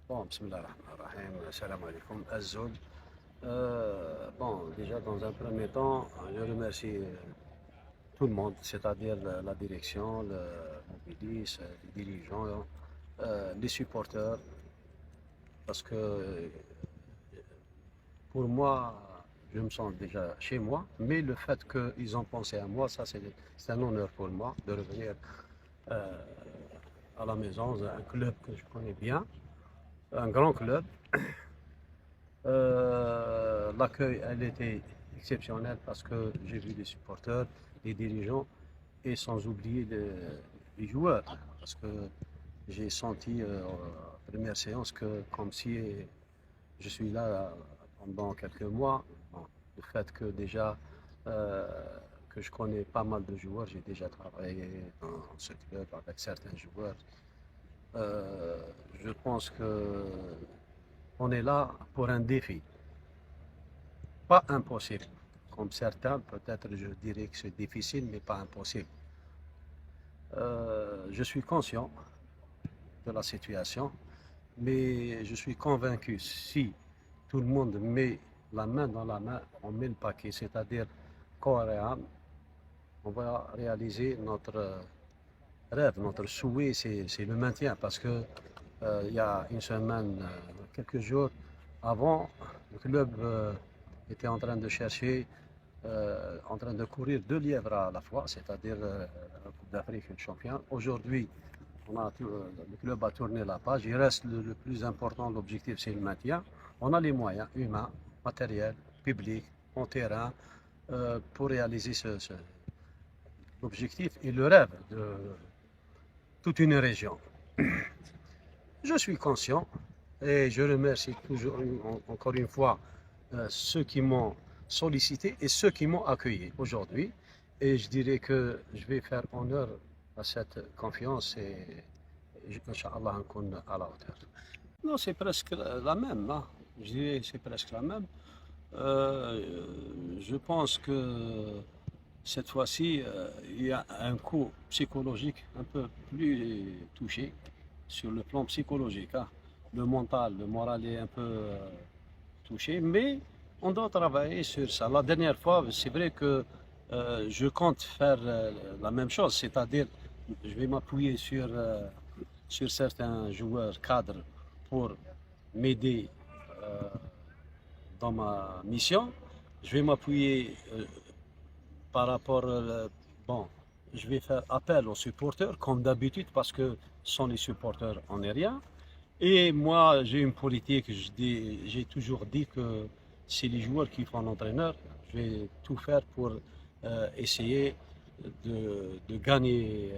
Bon, bismillah ar-Rahman ar-Rahim, salam alaikum, Azzoul. Bon, déjà dans un premier temps, je remercie tout le monde, c'est-à-dire la direction, le mobilis, les dirigeants, les supporters, parce que pour moi, je me sens déjà chez moi, mais le fait qu'ils ont pensé à moi, ça c'est un honneur pour moi de revenir euh, à la maison, dans un club que je connais bien, un grand club. L'accueil, elle était exceptionnelle parce que j'ai vu les supporters, les dirigeants et sans oublier les joueurs. Parce que j'ai senti première séance que comme si je suis là pendant quelques mois. Bon, le fait que déjà euh, que je connais pas mal de joueurs, j'ai déjà travaillé dans ce club avec certains joueurs. Euh, je pense que on est là pour un défi. Pas impossible. Comme certains, peut-être je dirais que c'est difficile, mais pas impossible. Je suis conscient de la situation, mais je suis convaincu si tout le monde met la main dans la main, on met le paquet, c'est-à-dire corps et âme, on va réaliser notre rêve, notre souhait, c'est le maintien. Parce que il y a une semaine, quelques jours avant, le club était en train de chercher en train de courir deux lièvres à la fois, c'est-à-dire la Coupe d'Afrique et le champion. Aujourd'hui, le club a tourné la page. Il reste le plus important, l'objectif, c'est le maintien. On a les moyens humains, matériels, publics, en terrain, pour réaliser l'objectif et le rêve de toute une région. Je suis conscient et je remercie toujours, encore une fois, ceux qui m'ont sollicité et ceux qui m'ont accueilli aujourd'hui. Et je dirais que je vais faire honneur à cette confiance et Inch'Allah, on est à la hauteur. Non, c'est presque la même, hein. Je dirais que c'est presque la même. Je pense que cette fois-ci, il y a un coup psychologique un peu plus touché sur le plan psychologique, hein. Le mental, le moral est un peu touché, mais on doit travailler sur ça. La dernière fois, c'est vrai que je compte faire la même chose, c'est-à-dire je vais m'appuyer sur certains joueurs cadres pour m'aider euh, dans ma mission. Je vais m'appuyer par rapport, bon, je vais faire appel aux supporters comme d'habitude parce que sans les supporters, on n'est rien. Et moi, j'ai une politique, j'ai toujours dit que c'est les joueurs qui font l'entraîneur. Je vais tout faire pour essayer de gagner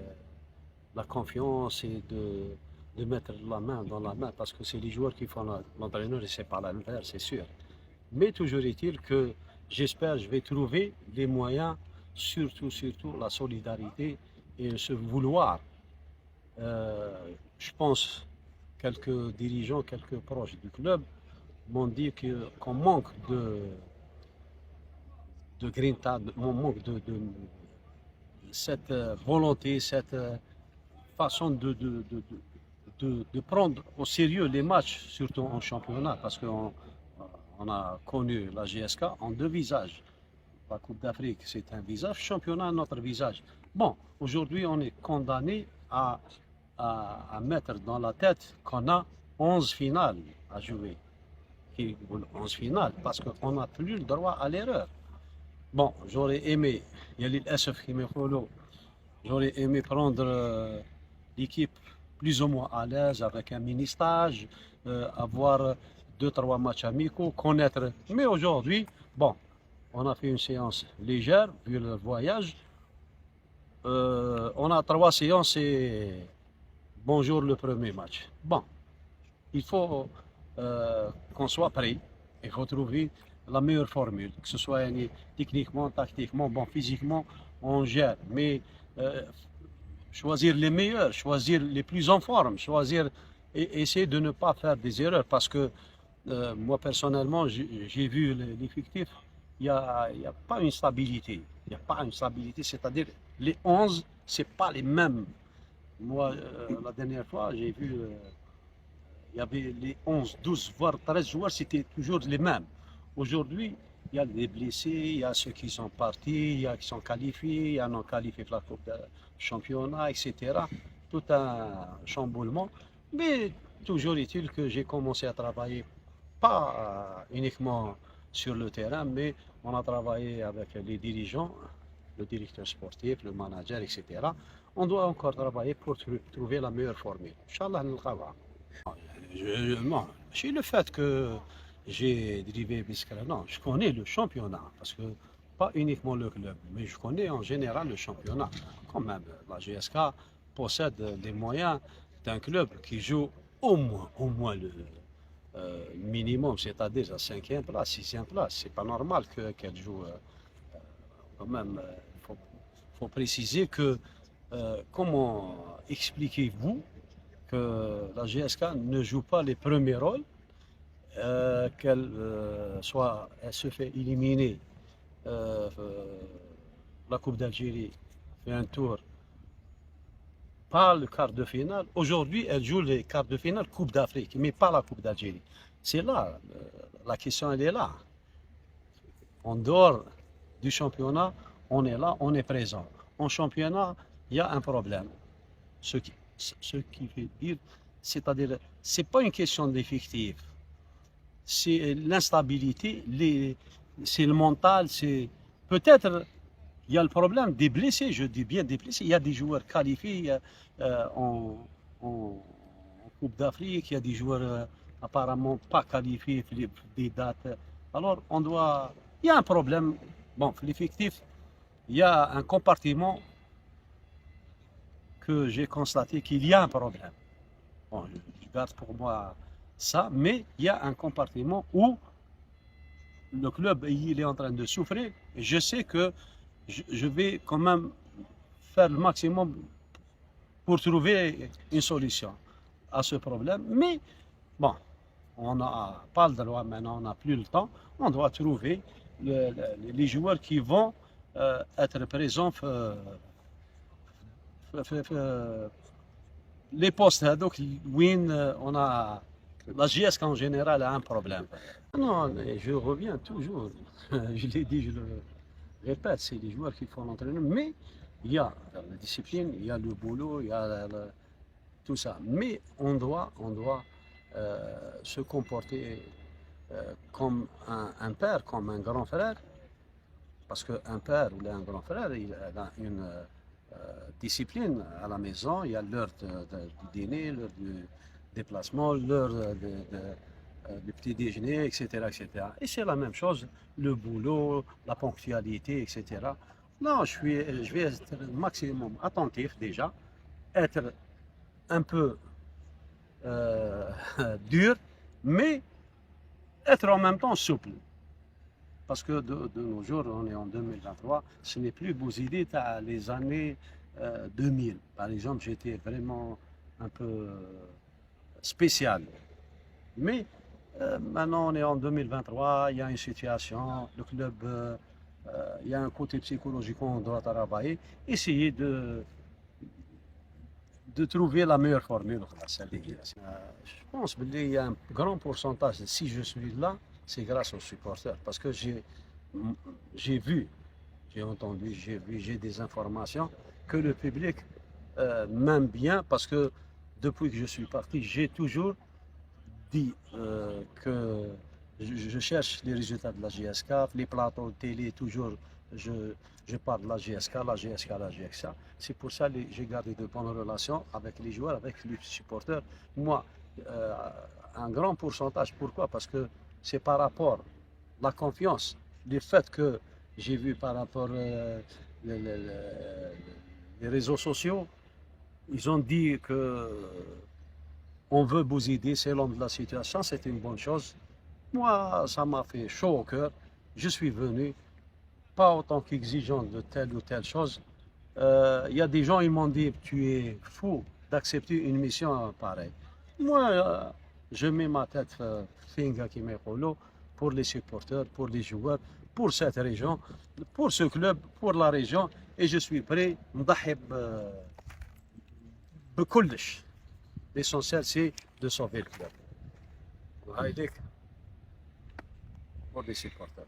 la confiance et de mettre la main dans la main parce que c'est les joueurs qui font l'entraîneur et c'est pas l'inverse, c'est sûr. Mais toujours est-il que j'espère que je vais trouver les moyens, surtout la solidarité et ce vouloir. Je pense quelques dirigeants, quelques proches du club m'ont dit qu'on manque de grinta, on manque de cette volonté, cette façon de prendre au sérieux les matchs, surtout en championnat, parce qu'on on a connu la GSK en deux visages. La Coupe d'Afrique, c'est un visage, championnat, un autre visage. Bon, aujourd'hui, on est condamné à mettre dans la tête qu'on a 11 finales à jouer. 11 finales, parce qu'on n'a plus le droit à l'erreur. Bon, j'aurais aimé, il y a l'ISF qui me follow, j'aurais aimé prendre l'équipe plus ou moins à l'aise avec un mini-stage, avoir deux, trois matchs amicaux, connaître. Mais aujourd'hui, bon, on a fait une séance légère, vu le voyage. On a trois séances et bonjour le premier match. Bon, il faut qu'on soit prêt. Il faut trouver la meilleure formule, que ce soit techniquement, tactiquement, bon, physiquement, on gère. Mais choisir les meilleurs, choisir les plus en forme, choisir et essayer de ne pas faire des erreurs parce que moi personnellement, j'ai vu l'effectif, il y a pas une stabilité. Il n'y a pas une stabilité, c'est-à-dire les 11, ce n'est pas les mêmes. Moi, la dernière fois, j'ai vu il y avait les 11, 12, voire 13 joueurs, c'était toujours les mêmes. Aujourd'hui, il y a des blessés, il y a ceux qui sont partis, il y a qui sont qualifiés, il y a non qualifiés pour la Coupe de Championnat, etc. Tout un chamboulement. Mais toujours est-il que j'ai commencé à travailler, pas uniquement sur le terrain, mais on a travaillé avec les dirigeants, le directeur sportif, le manager, etc. On doit encore travailler pour trouver la meilleure formule. Inch'Allah, نلقاوها. Non, c'est le fait que j'ai dérivé Biskra. Non, je connais le championnat, parce que pas uniquement le club, mais je connais en général le championnat. Quand même, la GSK possède des moyens d'un club qui joue au moins le minimum, c'est-à-dire la 5e place, 6e place. C'est pas normal qu'elle joue quand même. Faut préciser que comment expliquez-vous que la GSK ne joue pas les premiers rôles, elle se fait éliminer la Coupe d'Algérie fait un tour, pas le quart de finale. Aujourd'hui, elle joue les quarts de finale Coupe d'Afrique, mais pas la Coupe d'Algérie. C'est là, la question elle est là. En dehors du championnat, on est là, on est présent. En championnat, il y a un problème. Ce qui veut dire, c'est-à-dire, c'est pas une question d'effectif, c'est l'instabilité, c'est le mental, c'est peut-être il y a le problème des blessés, je dis bien des blessés. Il y a des joueurs qualifiés en Coupe d'Afrique, il y a des joueurs apparemment pas qualifiés pour des dates. Alors il y a un problème. Bon, l'effectif, il y a un compartiment que j'ai constaté qu'il y a un problème. Bon, je garde pour moi ça, mais il y a un compartiment où le club il est en train de souffrir. Et je sais que je vais quand même faire le maximum pour trouver une solution à ce problème. Mais bon, on n'a pas le droit maintenant, on n'a plus le temps. On doit trouver les joueurs qui vont être présents les postes. Donc, win, on a la GSK en général a un problème. Non, je reviens toujours. Je l'ai dit, je le répète, c'est les joueurs qui font l'entraînement. Mais il y a la discipline, il y a le boulot, il y a tout ça. Mais on doit se comporter comme un père, comme un grand frère. Parce qu'un père ou un grand frère, il a une discipline à la maison. Il y a l'heure du dîner, l'heure du déplacement, l'heure du petit déjeuner, etc., etc. Et c'est la même chose, le boulot, la ponctualité, etc. Non, je vais être le maximum attentif déjà, être un peu dur, mais être en même temps souple. Parce que de nos jours, on est en 2023, ce n'est plus vos idées les années 2000. Par exemple, j'étais vraiment un peu spécial. Mais maintenant, on est en 2023, il y a une situation, le club, il y a un côté psychologique qu'on doit travailler, essayer de trouver la meilleure formule. Je pense qu'il y a un grand pourcentage, si je suis là, c'est grâce aux supporters, parce que j'ai vu, j'ai entendu, j'ai des informations que le public m'aime bien, parce que depuis que je suis parti, j'ai toujours dit que je cherche les résultats de la GSK, les plateaux de télé, toujours je parle de la GSK, la GSK, la GSK. C'est pour ça que j'ai gardé de bonnes relations avec les joueurs, avec les supporters. Moi, un grand pourcentage, pourquoi? Parce que c'est par rapport à la confiance, le fait que j'ai vu par rapport les réseaux sociaux, ils ont dit que on veut vous aider selon la situation, c'est une bonne chose. Moi, ça m'a fait chaud au cœur. Je suis venu, pas autant qu'exigeant de telle ou telle chose. Il y a des gens, ils m'ont dit, tu es fou d'accepter une mission pareille. Moi, je mets ma tête pour les supporters, pour les joueurs, pour cette région, pour ce club, pour la région, et je suis prêt بكلش. L'essentiel, c'est de sauver le club. Allah يهديك. pour les supporters.